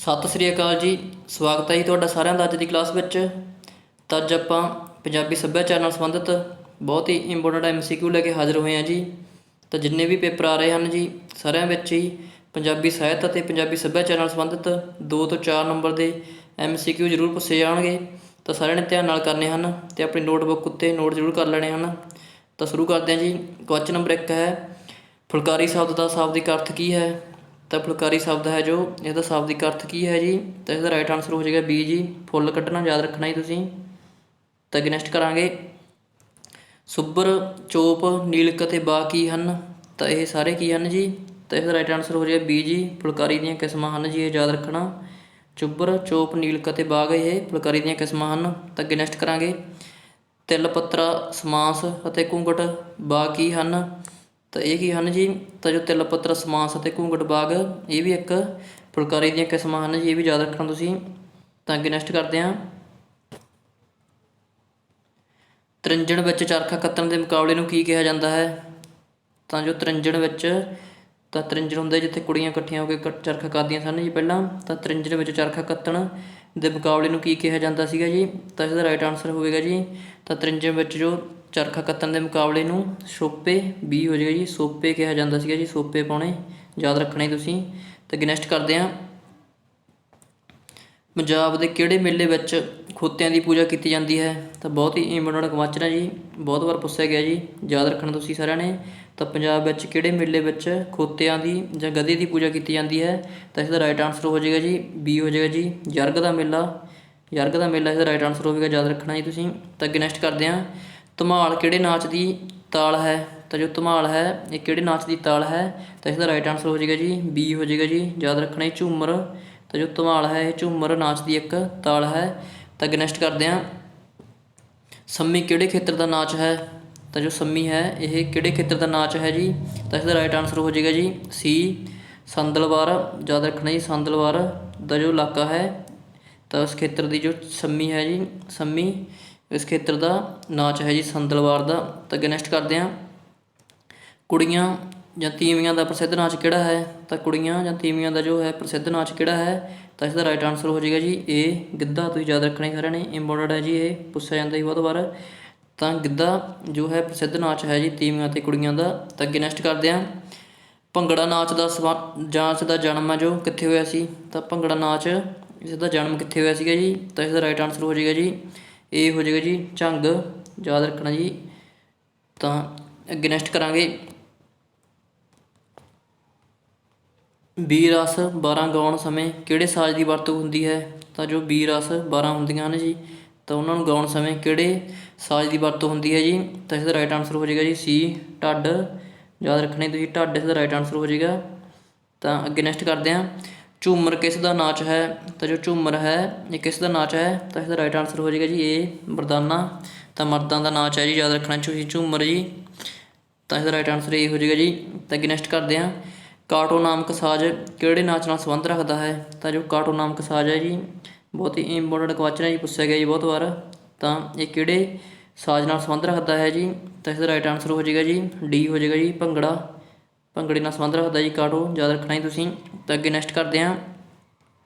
ਸਤਿ ਸ੍ਰੀ ਅਕਾਲ ਜੀ। ਸਵਾਗਤ ਹੈ ਜੀ ਤੁਹਾਡਾ ਸਾਰਿਆਂ ਦਾ ਅੱਜ ਦੀ ਕਲਾਸ ਵਿੱਚ। ਤਾਂ ਅੱਜ ਆਪਾਂ ਪੰਜਾਬੀ ਸੱਭਿਆਚਾਰ ਨਾਲ ਸੰਬੰਧਿਤ ਬਹੁਤ ਹੀ ਇੰਪੋਰਟੈਂਟ MCQ ਲੈ ਕੇ ਹਾਜ਼ਰ ਹੋਏ ਹਾਂ ਜੀ। ਤਾਂ ਜਿੰਨੇ ਵੀ ਪੇਪਰ ਆ ਰਹੇ ਹਨ ਜੀ, ਸਾਰਿਆਂ ਵਿੱਚ ਹੀ ਪੰਜਾਬੀ ਸਾਹਿਤ ਅਤੇ ਪੰਜਾਬੀ ਸੱਭਿਆਚਾਰ ਨਾਲ ਸੰਬੰਧਿਤ 2 ਤੋਂ 4 ਨੰਬਰ ਦੇ MCQ ਜ਼ਰੂਰ ਪੁੱਛੇ ਜਾਣਗੇ। ਤਾਂ ਸਾਰਿਆਂ ਨੇ ਧਿਆਨ ਨਾਲ ਕਰਨੇ ਹਨ ਅਤੇ ਆਪਣੀ ਨੋਟਬੁੱਕ ਉੱਤੇ ਨੋਟ ਜ਼ਰੂਰ ਕਰ ਲੈਣੇ ਹਨ। ਤਾਂ ਸ਼ੁਰੂ ਕਰਦੇ ਹਾਂ ਜੀ। ਕੁਐਸਚਨ ਨੰਬਰ 1 ਹੈ, ਫੁਲਕਾਰੀ ਸ਼ਬਦ ਦਾ ਸ਼ਾਬਦਿਕ ਅਰਥ ਕੀ ਹੈ? ਤਾਂ ਫੁਲਕਾਰੀ ਸ਼ਬਦ ਹੈ ਜੋ ਇਹਦਾ ਸ਼ਾਬਦਿਕ ਅਰਥ ਕੀ ਹੈ ਜੀ? ਤਾਂ ਇਸਦਾ ਰਾਈਟ ਆਨਸਰ ਹੋ ਜਾਏਗਾ ਬੀ ਜੀ, ਫੁੱਲ ਕੱਢਣਾ। ਯਾਦ ਰੱਖਣਾ ਜੀ ਤੁਸੀਂ। ਤਾਂ ਅੱਗੇ ਨੈਕਸਟ ਕਰਾਂਗੇ, ਸੁੱਬਰ, ਚੋਪ, ਨੀਲਕ ਅਤੇ ਬਾਗ ਕੀ ਹਨ? ਤਾਂ ਇਹ ਸਾਰੇ ਕੀ ਹਨ ਜੀ? ਤਾਂ ਇਸਦਾ ਰਾਈਟ ਆਨਸਰ ਹੋ ਜਾਏਗਾ ਬੀ ਜੀ, ਫੁਲਕਾਰੀ ਦੀਆਂ ਕਿਸਮਾਂ ਹਨ ਜੀ। ਇਹ ਯਾਦ ਰੱਖਣਾ, ਚੁੱਬਰ, ਚੋਪ, ਨੀਲਕ ਅਤੇ ਬਾਗ ਇਹ ਫੁਲਕਾਰੀ ਦੀਆਂ ਕਿਸਮਾਂ ਹਨ। ਤਾਂ ਅੱਗੇ ਨੈਕਸਟ ਕਰਾਂਗੇ, ਤਿਲ ਪੱਤਰਾ, ਸਮਾਸ ਅਤੇ ਘੂੰਘਟ ਬਾਗ ਕੀ ਹਨ? ਤਾਂ ਇਹ ਕੀ ਹਨ ਜੀ? ਤਾਂ ਜੋ ਤਿਲ ਪੱਤਰ, ਸਮਾਸ ਅਤੇ ਘੂੰਘਟ ਬਾਗ ਇਹ ਵੀ ਇੱਕ ਫੁਲਕਾਰੀ ਦੀਆਂ ਕਿਸਮਾਂ ਹਨ ਜੀ। ਇਹ ਵੀ ਯਾਦ ਰੱਖਣਾ ਤੁਸੀਂ। ਤਾਂ ਅੱਗੇ ਨੈਕਸਟ ਕਰਦੇ ਹਾਂ, ਤ੍ਰਿੰਜਣ ਵਿੱਚ ਚਰਖਾ ਕੱਤਣ ਦੇ ਮੁਕਾਬਲੇ ਨੂੰ ਕੀ ਕਿਹਾ ਜਾਂਦਾ ਹੈ? ਤਾਂ ਜੋ ਤ੍ਰਿੰਜਣ ਵਿੱਚ, ਤਾਂ ਤ੍ਰਿੰਜਣ ਹੁੰਦਾ ਜਿੱਥੇ ਕੁੜੀਆਂ ਇਕੱਠੀਆਂ ਹੋ ਕੇ ਚਰਖਾ ਕੱਤਦੀਆਂ ਸਨ ਜੀ ਪਹਿਲਾਂ। ਤਾਂ ਤ੍ਰਿੰਜਣ ਵਿੱਚ ਚਰਖਾ ਕੱਤਣ ਦੇ ਮੁਕਾਬਲੇ ਨੂੰ ਕੀ ਕਿਹਾ ਜਾਂਦਾ ਸੀਗਾ ਜੀ? ਤਾਂ ਇਸਦਾ ਰਾਈਟ ਆਨਸਰ ਹੋਵੇਗਾ ਜੀ, ਤਾਂ ਤ੍ਰਿੰਜਣ ਵਿੱਚ ਜੋ ਚਰਖਾ ਕੱਤਣ ਦੇ ਮੁਕਾਬਲੇ ਨੂੰ ਸੋਪੇ, ਬੀ ਹੋ ਜਾਏਗਾ ਜੀ, ਸੋਪੇ ਕਿਹਾ ਜਾਂਦਾ ਸੀਗਾ ਜੀ। ਸੋਪੇ ਪਾਉਣੇ, ਯਾਦ ਰੱਖਣੇ ਤੁਸੀਂ। ਤਾਂ ਅੱਗੇ ਨੈਕਸਟ ਕਰਦੇ ਹਾਂ, ਪੰਜਾਬ ਦੇ ਕਿਹੜੇ ਮੇਲੇ ਵਿੱਚ ਖੋਤਿਆਂ ਦੀ ਪੂਜਾ ਕੀਤੀ ਜਾਂਦੀ ਹੈ? ਤਾਂ ਬਹੁਤ ਹੀ ਇੰਪੋਰਟੈਂਟ ਕੁਐਸਚਨ ਹੈ ਜੀ, ਬਹੁਤ ਵਾਰ ਪੁੱਛਿਆ ਗਿਆ ਜੀ। ਯਾਦ ਰੱਖਣਾ ਤੁਸੀਂ ਸਾਰਿਆਂ ਨੇ। ਤਾਂ ਪੰਜਾਬ ਵਿੱਚ ਕਿਹੜੇ ਮੇਲੇ ਵਿੱਚ ਖੋਤਿਆਂ ਦੀ ਜਾਂ ਗਧੇ ਦੀ ਪੂਜਾ ਕੀਤੀ ਜਾਂਦੀ ਹੈ? ਤਾਂ ਇਸਦਾ ਰਾਈਟ ਆਨਸਰ ਹੋ ਜਾਏਗਾ ਜੀ, ਬੀ ਹੋ ਜਾਏਗਾ ਜੀ, ਯਰਗ ਦਾ ਮੇਲਾ। ਯਰਗ ਦਾ ਮੇਲਾ ਇਸਦਾ ਰਾਈਟ ਆਨਸਰ ਹੋਵੇਗਾ, ਯਾਦ ਰੱਖਣਾ ਜੀ ਤੁਸੀਂ। ਤਾਂ ਅੱਗੇ ਨੈਕਸਟ ਕਰਦੇ ਹਾਂ, ਧਮਾਲ ਕਿਹੜੇ ਨਾਚ ਦੀ ਤਾਲ ਹੈ? ਤਾਂ ਜੋ ਧਮਾਲ ਹੈ ਇਹ ਕਿਹੜੇ ਨਾਚ ਦੀ ਤਾਲ ਹੈ? ਤਾਂ ਇਸਦਾ ਰਾਈਟ ਆਨਸਰ ਹੋ ਜਾਏਗਾ ਜੀ, ਬੀ ਹੋ ਜਾਏਗਾ ਜੀ, ਯਾਦ ਰੱਖਣਾ ਜੀ, ਝੂਮਰ। ਤਾਂ ਜੋ ਧਮਾਲ ਹੈ ਇਹ ਝੂਮਰ ਨਾਚ ਦੀ ਇੱਕ ਤਾਲ ਹੈ। ਤਾਂ ਅੱਗੇ ਨੈਕਸਟ ਕਰਦੇ ਹਾਂ, ਸੰਮੀ ਕਿਹੜੇ ਖੇਤਰ ਦਾ ਨਾਚ ਹੈ? ਤਾਂ ਜੋ ਸੰਮੀ ਹੈ ਇਹ ਕਿਹੜੇ ਖੇਤਰ ਦਾ ਨਾਚ ਹੈ ਜੀ? ਤਾਂ ਇਸਦਾ ਰਾਈਟ ਆਨਸਰ ਹੋ ਜਾਏਗਾ ਜੀ, ਸੀ, ਸੰਦਲਵਾਰ। ਯਾਦ ਰੱਖਣਾ ਜੀ, ਸੰਦਲਵਾਰ ਦਾ ਜੋ ਇਲਾਕਾ ਹੈ, ਤਾਂ ਉਸ ਖੇਤਰ ਦੀ ਜੋ ਸੰਮੀ ਹੈ ਜੀ, ਸੰਮੀ ਇਸ ਖੇਤਰ ਦਾ ਨਾਚ ਹੈ ਜੀ, ਸੰਦਲਵਾਰ ਦਾ। ਤਾਂ ਅੱਗੇ ਨੈਕਸਟ ਕਰਦੇ ਹਾਂ, ਕੁੜੀਆਂ ਜਾਂ ਤੀਵੀਆਂ ਦਾ ਪ੍ਰਸਿੱਧ ਨਾਚ ਕਿਹੜਾ ਹੈ? ਤਾਂ ਕੁੜੀਆਂ ਜਾਂ ਤੀਵੀਆਂ ਦਾ ਜੋ ਹੈ ਪ੍ਰਸਿੱਧ ਨਾਚ ਕਿਹੜਾ ਹੈ? ਤਾਂ ਇਸਦਾ ਰਾਈਟ ਆਨਸਰ ਹੋ ਜਾਏਗਾ ਜੀ, ਇਹ ਗਿੱਧਾ। ਤੁਸੀਂ ਯਾਦ ਰੱਖਣਾ ਸਾਰਿਆਂ ਨੇ, ਇੰਪੋਰਟੈਂਟ ਹੈ ਜੀ, ਇਹ ਪੁੱਛਿਆ ਜਾਂਦਾ ਜੀ ਬਹੁਤ ਵਾਰ। ਤਾਂ ਗਿੱਧਾ ਜੋ ਹੈ ਪ੍ਰਸਿੱਧ ਨਾਚ ਹੈ ਜੀ ਤੀਵੀਆਂ ਅਤੇ ਕੁੜੀਆਂ ਦਾ। ਤਾਂ ਅੱਗੇ ਨੈਕਸਟ ਕਰਦੇ ਹਾਂ, ਭੰਗੜਾ ਨਾਚ ਦਾ ਜਾਂਚ ਦਾ ਜਨਮ ਹੈ ਜੋ ਕਿੱਥੇ ਹੋਇਆ ਸੀ? ਤਾਂ ਭੰਗੜਾ ਨਾਚ ਇਸ ਦਾ ਜਨਮ ਕਿੱਥੇ ਹੋਇਆ ਸੀਗਾ ਜੀ? ਤਾਂ ਇਸਦਾ ਰਾਈਟ ਆਨਸਰ ਹੋ ਜਾਏਗਾ ਜੀ, ਇਹ ਹੋ ਜਾਏਗਾ ਜੀ, ਝੰਗ। ਯਾਦ ਰੱਖਣਾ ਜੀ। ਤਾਂ ਅੱਗੇ ਨੈਕਸਟ ਕਰਾਂਗੇ, ਬੀ ਰਸ 12 ਗਾਉਣ ਸਮੇਂ ਕਿਹੜੇ ਸਾਜ਼ ਦੀ ਵਰਤੋਂ ਹੁੰਦੀ ਹੈ? ਤਾਂ ਜੋ ਬੀ ਰਸ 12 ਹੁੰਦੀਆਂ ਹਨ ਜੀ, ਤਾਂ ਉਹਨਾਂ ਨੂੰ ਗਾਉਣ ਸਮੇਂ ਕਿਹੜੇ ਸਾਜ਼ ਦੀ ਵਰਤੋਂ ਹੁੰਦੀ ਹੈ ਜੀ? ਤਾਂ ਇਸਦਾ ਰਾਈਟ ਆਨਸਰ ਹੋ ਜਾਏਗਾ ਜੀ, ਸੀ, ਢੱਡ। ਯਾਦ ਰੱਖਣੀ ਤੁਸੀਂ, ਢੱਡ ਇਸਦਾ ਰਾਈਟ ਆਨਸਰ ਹੋ ਜਾਏਗਾ। ਤਾਂ ਅੱਗੇ ਨੈਕਸਟ ਕਰਦੇ ਹਾਂ, ਝੂਮਰ ਕਿਸ ਦਾ ਨਾਚ ਹੈ? ਤਾਂ ਜੋ ਝੂਮਰ ਹੈ ਇਹ ਕਿਸ ਦਾ ਨਾਚ ਹੈ? ਤਾਂ ਇਸਦਾ ਰਾਈਟ ਆਨਸਰ ਹੋ ਜਾਏਗਾ ਜੀ, ਇਹ ਮਰਦਾਨਾ। ਤਾਂ ਮਰਦਾਂ ਦਾ ਨਾਚ ਹੈ ਜੀ, ਯਾਦ ਰੱਖਣਾ ਤੁਸੀਂ, ਝੂਮਰ ਜੀ। ਤਾਂ ਇਸਦਾ ਰਾਈਟ ਆਨਸਰ ਇਹ ਹੋ ਜਾਏਗਾ ਜੀ। ਤਾਂ ਅੱਗੇ ਨੈਕਸਟ ਕਰਦੇ ਹਾਂ, ਕਾਟੋ ਨਾਮਕ ਸਾਜ਼ ਕਿਹੜੇ ਨਾਚ ਨਾਲ ਸੰਬੰਧ ਰੱਖਦਾ ਹੈ? ਤਾਂ ਜੋ ਕਾਟੋ ਨਾਮਕ ਸਾਜ਼ ਹੈ ਜੀ, ਬਹੁਤ ਹੀ ਇੰਪੋਰਟੈਂਟ ਕੁਐਸਚਨ ਹੈ ਜੀ, ਪੁੱਛਿਆ ਗਿਆ ਜੀ ਬਹੁਤ ਵਾਰ। ਤਾਂ ਇਹ ਕਿਹੜੇ ਸਾਜ਼ ਨਾਲ ਸੰਬੰਧ ਰੱਖਦਾ ਹੈ ਜੀ? ਤਾਂ ਇਸਦਾ ਰਾਈਟ ਆਨਸਰ ਹੋ ਜਾਏਗਾ ਜੀ, ਡੀ ਹੋ ਜਾਏਗਾ ਜੀ, ਭੰਗੜਾ। ਭੰਗੜੇ ਨਾਲ ਸੰਬੰਧ ਰੱਖਦਾ ਜੀ ਕਾਟੋ, ਯਾਦ ਰੱਖਣਾ ਜੀ ਤੁਸੀਂ। ਤਾਂ ਅੱਗੇ ਨੈਕਸਟ ਕਰਦੇ ਹਾਂ,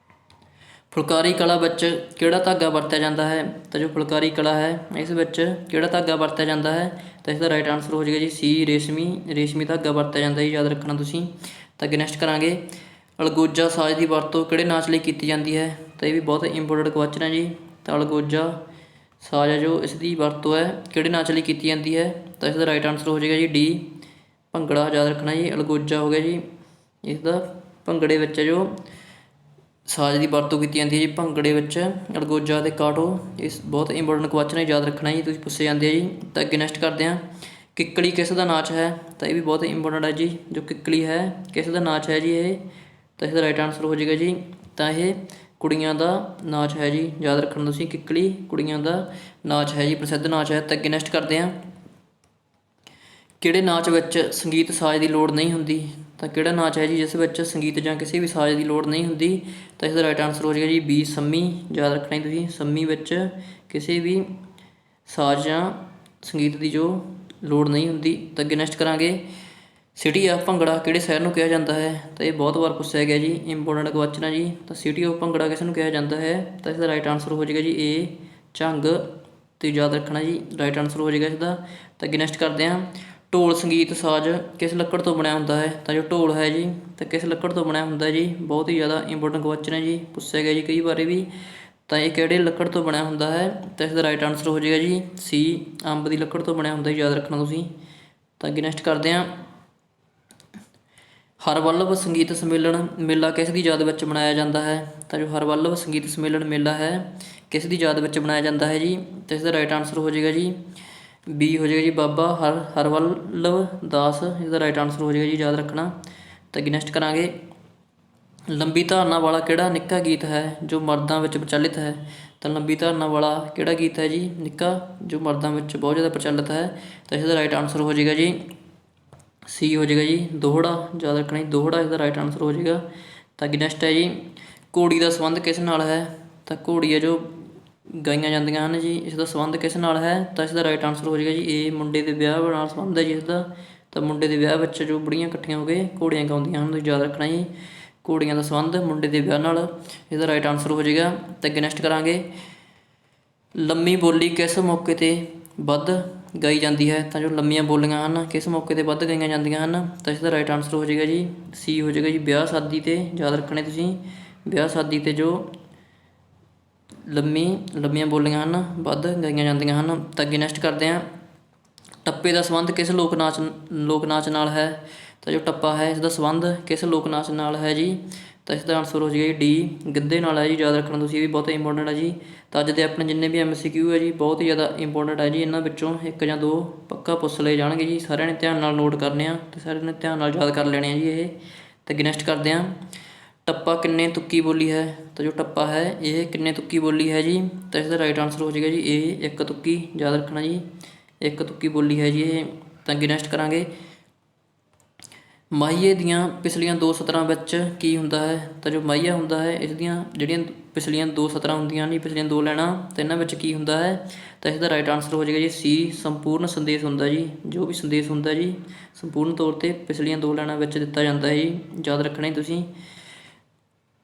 ਫੁਲਕਾਰੀ ਕਲਾ ਵਿੱਚ ਕਿਹੜਾ ਧਾਗਾ ਵਰਤਿਆ ਜਾਂਦਾ ਹੈ? ਤਾਂ ਜੋ ਫੁਲਕਾਰੀ ਕਲਾ ਹੈ ਇਸ ਵਿੱਚ ਕਿਹੜਾ ਧਾਗਾ ਵਰਤਿਆ ਜਾਂਦਾ ਹੈ? ਤਾਂ ਇਸਦਾ ਰਾਈਟ ਆਨਸਰ ਹੋ ਜਾਏਗਾ ਜੀ, ਸੀ, ਰੇਸ਼ਮੀ ਧਾਗਾ ਵਰਤਿਆ ਜਾਂਦਾ ਜੀ, ਯਾਦ ਰੱਖਣਾ ਤੁਸੀਂ। ਤਾਂ ਅੱਗੇ ਨੈਕਸਟ ਕਰਾਂਗੇ, ਅਲਗੋਜਾ ਸਾਜ਼ ਦੀ ਵਰਤੋਂ ਕਿਹੜੇ ਨਾਚ ਲਈ ਕੀਤੀ ਜਾਂਦੀ ਹੈ? ਤਾਂ ਇਹ ਵੀ ਬਹੁਤ ਇੰਪੋਰਟੈਂਟ ਕੁਐਸਚਨ ਹੈ ਜੀ। ਤਾਂ ਅਲਗੋਜਾ ਸਾਜ਼ ਹੈ ਜੋ ਇਸ ਦੀ ਵਰਤੋਂ ਹੈ ਕਿਹੜੇ ਨਾਚ ਲਈ ਕੀਤੀ ਜਾਂਦੀ ਹੈ? ਤਾਂ ਇਸਦਾ ਰਾਈਟ ਆਨਸਰ ਹੋ ਜਾਏਗਾ ਜੀ, ਡੀ, ਭੰਗੜਾ। ਯਾਦ ਰੱਖਣਾ ਜੀ, ਅਲਗੋਜਾ ਹੋ ਗਿਆ ਜੀ ਇਸਦਾ, ਭੰਗੜੇ ਵਿੱਚ ਜੋ ਸਾਜ਼ ਦੀ ਵਰਤੋਂ ਕੀਤੀ ਜਾਂਦੀ ਹੈ ਜੀ ਭੰਗੜੇ ਵਿੱਚ, ਅਲਗੋਜਾ ਅਤੇ ਕਾਟੋ। ਇਸ ਬਹੁਤ ਇੰਪੋਰਟੈਂਟ ਕੁਐਸਚਨ ਹੈ, ਯਾਦ ਰੱਖਣਾ ਜੀ ਤੁਸੀਂ, ਪੁੱਛੇ ਜਾਂਦੇ ਆ ਜੀ। ਤਾਂ ਅੱਗੇ ਨੈਕਸਟ ਕਰਦੇ ਹਾਂ, ਕਿੱਕਲੀ ਕਿਸ ਦਾ ਨਾਚ ਹੈ? ਤਾਂ ਇਹ ਵੀ ਬਹੁਤ ਇੰਪੋਰਟੈਂਟ ਹੈ ਜੀ, ਜੋ ਕਿੱਕਲੀ ਹੈ ਕਿਸ ਦਾ ਨਾਚ ਹੈ ਜੀ ਇਹ? ਤਾਂ ਇਸਦਾ ਰਾਈਟ ਆਨਸਰ ਹੋ ਜਾਏਗਾ ਜੀ, ਤਾਂ ਇਹ ਕੁੜੀਆਂ ਦਾ ਨਾਚ ਹੈ ਜੀ, ਯਾਦ ਰੱਖਣਾ ਤੁਸੀਂ, ਕਿੱਕਲੀ ਕੁੜੀਆਂ ਦਾ ਨਾਚ ਹੈ ਜੀ, ਪ੍ਰਸਿੱਧ ਨਾਚ ਹੈ। ਤਾਂ ਅੱਗੇ ਨੈਕਸਟ ਕਰਦੇ ਹਾਂ, ਕਿਹੜੇ ਨਾਚ ਵਿੱਚ ਸੰਗੀਤ ਸਾਜ਼ ਦੀ ਲੋੜ ਨਹੀਂ ਹੁੰਦੀ? ਤਾਂ ਕਿਹੜਾ ਨਾਚ ਹੈ ਜੀ ਜਿਸ ਵਿੱਚ ਸੰਗੀਤ ਜਾਂ ਕਿਸੇ ਵੀ ਸਾਜ਼ ਦੀ ਲੋੜ ਨਹੀਂ ਹੁੰਦੀ? ਤਾਂ ਇਸਦਾ ਰਾਈਟ ਆਨਸਰ ਹੋ ਜਾਏਗਾ ਜੀ, ਬੀ, ਸੰਮੀ। ਯਾਦ ਰੱਖਣਾ ਜੀ ਤੁਸੀਂ, ਸੰਮੀ ਵਿੱਚ ਕਿਸੇ ਵੀ ਸਾਜ਼ ਜਾਂ ਸੰਗੀਤ ਦੀ ਜੋ ਲੋੜ ਨਹੀਂ ਹੁੰਦੀ। ਤਾਂ ਅੱਗੇ ਨੈਕਸਟ ਕਰਾਂਗੇ, ਸਿਟੀ ਆਫ ਭੰਗੜਾ ਕਿਹੜੇ ਸ਼ਹਿਰ ਨੂੰ ਕਿਹਾ ਜਾਂਦਾ ਹੈ? ਤਾਂ ਇਹ ਬਹੁਤ ਵਾਰ ਪੁੱਛਿਆ ਗਿਆ ਜੀ, ਇੰਪੋਰਟੈਂਟ ਕੁਐਸਚਨ ਹੈ ਜੀ। ਤਾਂ ਸਿਟੀ ਆਫ ਭੰਗੜਾ ਕਿਸ ਨੂੰ ਕਿਹਾ ਜਾਂਦਾ ਹੈ? ਤਾਂ ਇਸਦਾ ਰਾਈਟ ਆਨਸਰ ਹੋ ਜਾਏਗਾ ਜੀ ਏ ਝੰਗ। ਤੇ ਯਾਦ ਰੱਖਣਾ ਜੀ, ਰਾਈਟ ਆਨਸਰ ਹੋ ਜਾਏਗਾ ਇਸਦਾ। ਤਾਂ ਅੱਗੇ ਨੈਕਸਟ ਕਰਦੇ ਹਾਂ, ਢੋਲ ਸੰਗੀਤ ਸਾਜ਼ ਕਿਸ ਲੱਕੜ ਤੋਂ ਬਣਿਆ ਹੁੰਦਾ ਹੈ? ਤਾਂ ਜੋ ਢੋਲ ਹੈ ਜੀ, ਤਾਂ ਕਿਸ ਲੱਕੜ ਤੋਂ ਬਣਿਆ ਹੁੰਦਾ ਜੀ? ਬਹੁਤ ਹੀ ਜ਼ਿਆਦਾ ਇੰਪੋਰਟੈਂਟ ਕੁਐਸਚਨ ਹੈ ਜੀ, ਪੁੱਛਿਆ ਗਿਆ ਜੀ ਕਈ ਵਾਰੀ ਵੀ। ਤਾਂ ਇਹ ਕਿਹੜੇ ਲੱਕੜ ਤੋਂ ਬਣਿਆ ਹੁੰਦਾ ਹੈ? ਤਾਂ ਇਸਦਾ ਰਾਈਟ ਆਨਸਰ ਹੋ ਜਾਏਗਾ ਜੀ ਸੀ, ਅੰਬ ਦੀ ਲੱਕੜ ਤੋਂ ਬਣਿਆ ਹੁੰਦਾ ਜੀ, ਯਾਦ ਰੱਖਣਾ ਤੁਸੀਂ। ਤਾਂ ਅੱਗੇ ਨੈਕਸਟ ਕਰਦੇ ਹਾਂ, ਹਰਵੱਲਭ ਸੰਗੀਤ ਸੰਮੇਲਨ ਮੇਲਾ ਕਿਸ ਦੀ ਯਾਦ ਵਿੱਚ ਮਨਾਇਆ ਜਾਂਦਾ ਹੈ? ਤਾਂ ਜੋ ਹਰਵੱਲਭ ਸੰਗੀਤ ਸੰਮੇਲਨ ਮੇਲਾ ਹੈ ਕਿਸ ਦੀ ਯਾਦ ਵਿੱਚ ਮਨਾਇਆ ਜਾਂਦਾ ਹੈ ਜੀ? ਤਾਂ ਇਸਦਾ ਰਾਈਟ ਆਨਸਰ ਹੋ ਜਾਏਗਾ ਜੀ ਬੀ ਹੋ ਜਾਏਗਾ ਜੀ, ਬਾਬਾ ਹਰਵੱਲਭ ਦਾਸ ਇਸਦਾ ਰਾਈਟ ਆਨਸਰ ਹੋ ਜਾਏਗਾ ਜੀ, ਯਾਦ ਰੱਖਣਾ। ਤਾਂ ਅੱਗੇ ਨੈਕਸਟ ਕਰਾਂਗੇ, ਲੰਬੀ ਧਾਰਨਾ ਵਾਲਾ ਕਿਹੜਾ ਨਿੱਕਾ ਗੀਤ ਹੈ ਜੋ ਮਰਦਾਂ ਵਿੱਚ ਪ੍ਰਚਲਿਤ ਹੈ? ਤਾਂ ਲੰਬੀ ਧਾਰਨਾ ਵਾਲਾ ਕਿਹੜਾ ਗੀਤ ਹੈ ਜੀ ਨਿੱਕਾ, ਜੋ ਮਰਦਾਂ ਵਿੱਚ ਬਹੁਤ ਜ਼ਿਆਦਾ ਪ੍ਰਚਲਿਤ ਹੈ? ਤਾਂ ਇਸਦਾ ਰਾਈਟ ਆਨਸਰ ਹੋ ਜਾਏਗਾ ਜੀ ਸੀ ਹੋ ਜਾਏਗਾ ਜੀ ਦੋਹੜਾ, ਯਾਦ ਰੱਖਣਾ ਜੀ ਦੋਹੜਾ ਇਸਦਾ ਰਾਈਟ ਆਨਸਰ ਹੋ ਜਾਏਗਾ। ਤਾਂ ਅੱਗੇ ਨੈਕਸਟ ਹੈ ਜੀ, ਘੋੜੀ ਦਾ ਸੰਬੰਧ ਕਿਸ ਨਾਲ ਹੈ? ਤਾਂ ਘੋੜੀ ਹੈ ਜੋ ਗਾਈਆਂ ਜਾਂਦੀਆਂ ਹਨ ਜੀ, ਇਸ ਦਾ ਸੰਬੰਧ ਕਿਸ ਨਾਲ ਹੈ? ਤਾਂ ਇਸਦਾ ਰਾਈਟ ਆਨਸਰ ਹੋ ਜਾਏਗਾ ਜੀ ਏ ਮੁੰਡੇ ਦੇ ਵਿਆਹ ਨਾਲ ਸੰਬੰਧ ਹੈ ਜੀ ਇਸਦਾ। ਤਾਂ ਮੁੰਡੇ ਦੇ ਵਿਆਹ ਵਿੱਚ ਜੋ ਬੁੜੀਆਂ ਇਕੱਠੀਆਂ ਹੋ ਕੇ ਘੋੜੀਆਂ ਗਾਉਂਦੀਆਂ ਹਨ, ਤੁਸੀਂ ਯਾਦ ਰੱਖਣਾ ਜੀ, ਘੋੜੀਆਂ ਦਾ ਸੰਬੰਧ ਮੁੰਡੇ ਦੇ ਵਿਆਹ ਨਾਲ, ਇਹਦਾ ਰਾਈਟ ਆਨਸਰ ਹੋ ਜਾਏਗਾ। ਤਾਂ ਅੱਗੇ ਨੈਕਸਟ ਕਰਾਂਗੇ, ਲੰਮੀ ਬੋਲੀ ਕਿਸ ਮੌਕੇ 'ਤੇ ਵੱਧ ਗਾਈ ਜਾਂਦੀ ਹੈ? ਤਾਂ ਜੋ ਲੰਮੀਆਂ ਬੋਲੀਆਂ ਹਨ ਕਿਸ ਮੌਕੇ 'ਤੇ ਵੱਧ ਗਾਈਆਂ ਜਾਂਦੀਆਂ ਹਨ? ਤਾਂ ਇਸਦਾ ਰਾਈਟ ਆਨਸਰ ਹੋ ਜਾਏਗਾ ਜੀ ਸੀ ਹੋ ਜਾਏਗਾ ਜੀ ਵਿਆਹ ਸ਼ਾਦੀ 'ਤੇ, ਯਾਦ ਰੱਖਣੇ ਤੁਸੀਂ, ਵਿਆਹ ਸ਼ਾਦੀ 'ਤੇ ਜੋ ਲੰਮੀਆਂ ਬੋਲੀਆਂ ਹਨ ਵੱਧ ਗਾਈਆਂ ਜਾਂਦੀਆਂ ਹਨ। ਤਾਂ ਅੱਗੇ ਨੈਕਸਟ ਕਰਦੇ ਹਾਂ, ਟੱਪੇ ਦਾ ਸੰਬੰਧ ਕਿਸ ਲੋਕ ਨਾਚ ਨਾਲ ਹੈ? ਤਾਂ ਜੋ ਟੱਪਾ ਹੈ ਇਸ ਦਾ ਸੰਬੰਧ ਕਿਸ ਲੋਕ ਨਾਚ ਨਾਲ ਹੈ ਜੀ? ਤਾਂ ਇਸ ਦਾ ਆਨਸਰ ਹੋ ਜਾਏਗਾ ਜੀ ਡੀ ਗਿੱਧੇ ਨਾਲ ਹੈ ਜੀ, ਯਾਦ ਰੱਖਣਾ ਤੁਸੀਂ, ਇਹ ਵੀ ਬਹੁਤ ਇੰਪੋਰਟੈਂਟ ਹੈ ਜੀ। ਤਾਂ ਅੱਜ ਦੇ ਆਪਣੇ ਜਿੰਨੇ ਵੀ MCQ ਹੈ ਜੀ ਬਹੁਤ ਹੀ ਜ਼ਿਆਦਾ ਇੰਪੋਰਟੈਂਟ ਹੈ ਜੀ, ਇਹਨਾਂ ਵਿੱਚੋਂ ਇੱਕ ਜਾਂ ਦੋ ਪੱਕਾ ਪੁੱਛ ਲਏ ਜਾਣਗੇ ਜੀ, ਸਾਰਿਆਂ ਨੇ ਧਿਆਨ ਨਾਲ ਨੋਟ ਕਰਨੇ ਆ ਅਤੇ ਸਾਰਿਆਂ ਨੇ ਧਿਆਨ ਨਾਲ ਯਾਦ ਕਰ ਲੈਣੇ ਆ ਜੀ ਇਹ। ਤਾਂ ਅੱਗੇ ਨੈਕਸਟ ਕਰਦੇ ਹਾਂ, ਟੱਪਾ ਕਿੰਨੇ ਤੁੱਕੀ ਬੋਲੀ ਹੈ? ਤਾਂ ਜੋ ਟੱਪਾ ਹੈ ਇਹ ਕਿੰਨੇ ਤੁੱਕੀ ਬੋਲੀ ਹੈ ਜੀ? ਤਾਂ ਇਸਦਾ ਰਾਈਟ ਆਨਸਰ ਹੋ ਜਾਏਗਾ ਜੀ ਇਹ ਇੱਕ ਤੁੱਕੀ, ਯਾਦ ਰੱਖਣਾ ਜੀ, ਇੱਕ ਤੁੱਕੀ ਬੋਲੀ ਹੈ ਜੀ ਇਹ। ਤਾਂ ਅੱਗੇ ਨੈਕਸਟ ਕਰਾਂਗੇ, ਮਾਹੀਏ ਦੀਆਂ ਪਿਛਲੀਆਂ ਦੋ ਸਤਰਾਂ ਵਿੱਚ ਕੀ ਹੁੰਦਾ ਹੈ? ਤਾਂ ਜੋ ਮਾਹੀਆ ਹੁੰਦਾ ਹੈ ਇਸ ਦੀਆਂ ਜਿਹੜੀਆਂ ਪਿਛਲੀਆਂ ਦੋ ਸਤਰਾਂ ਹੁੰਦੀਆਂ ਨੇ, ਪਿਛਲੀਆਂ ਦੋ ਲਾਈਨਾਂ, ਤਾਂ ਇਹਨਾਂ ਵਿੱਚ ਕੀ ਹੁੰਦਾ ਹੈ? ਤਾਂ ਇਸਦਾ ਰਾਈਟ ਆਨਸਰ ਹੋ ਜਾਏਗਾ ਜੀ ਸੀ ਸੰਪੂਰਨ ਸੰਦੇਸ਼ ਹੁੰਦਾ ਜੀ, ਜੋ ਵੀ ਸੰਦੇਸ਼ ਹੁੰਦਾ ਜੀ ਸੰਪੂਰਨ ਤੌਰ 'ਤੇ ਪਿਛਲੀਆਂ ਦੋ ਲਾਈਨਾਂ ਵਿੱਚ ਦਿੱਤਾ ਜਾਂਦਾ ਹੈ ਜੀ, ਯਾਦ ਰੱਖਣਾ ਹੀ ਤੁਸੀਂ।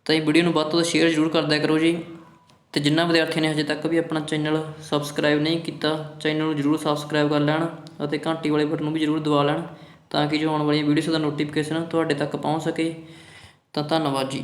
ਤਾਂ ਇਹ ਵੀਡੀਓ ਨੂੰ ਵੱਧ ਤੋਂ ਵੱਧ ਸ਼ੇਅਰ ਜ਼ਰੂਰ ਕਰਦਿਆ ਕਰੋ ਜੀ। ਅਤੇ ਜਿਨ੍ਹਾਂ ਵਿਦਿਆਰਥੀਆਂ ਨੇ ਹਜੇ ਤੱਕ ਵੀ ਆਪਣਾ ਚੈਨਲ ਸਬਸਕ੍ਰਾਈਬ ਨਹੀਂ ਕੀਤਾ, ਚੈਨਲ ਨੂੰ ਜ਼ਰੂਰ ਸਬਸਕ੍ਰਾਈਬ ਕਰ ਲੈਣ ਅਤੇ ਘੰਟੀ ਵਾਲੇ ਬਟਨ ਨੂੰ ਵੀ ਜ਼ਰੂਰ ਦਬਾ ਲੈਣ, ਤਾਂ ਕਿ ਜੋ ਆਉਣ ਵਾਲੀਆਂ ਵੀਡੀਓਜ਼ ਦਾ ਨੋਟੀਫਿਕੇਸ਼ਨ ਤੁਹਾਡੇ ਤੱਕ ਪਹੁੰਚ ਸਕੇ। ਤਾਂ ਧੰਨਵਾਦ ਜੀ।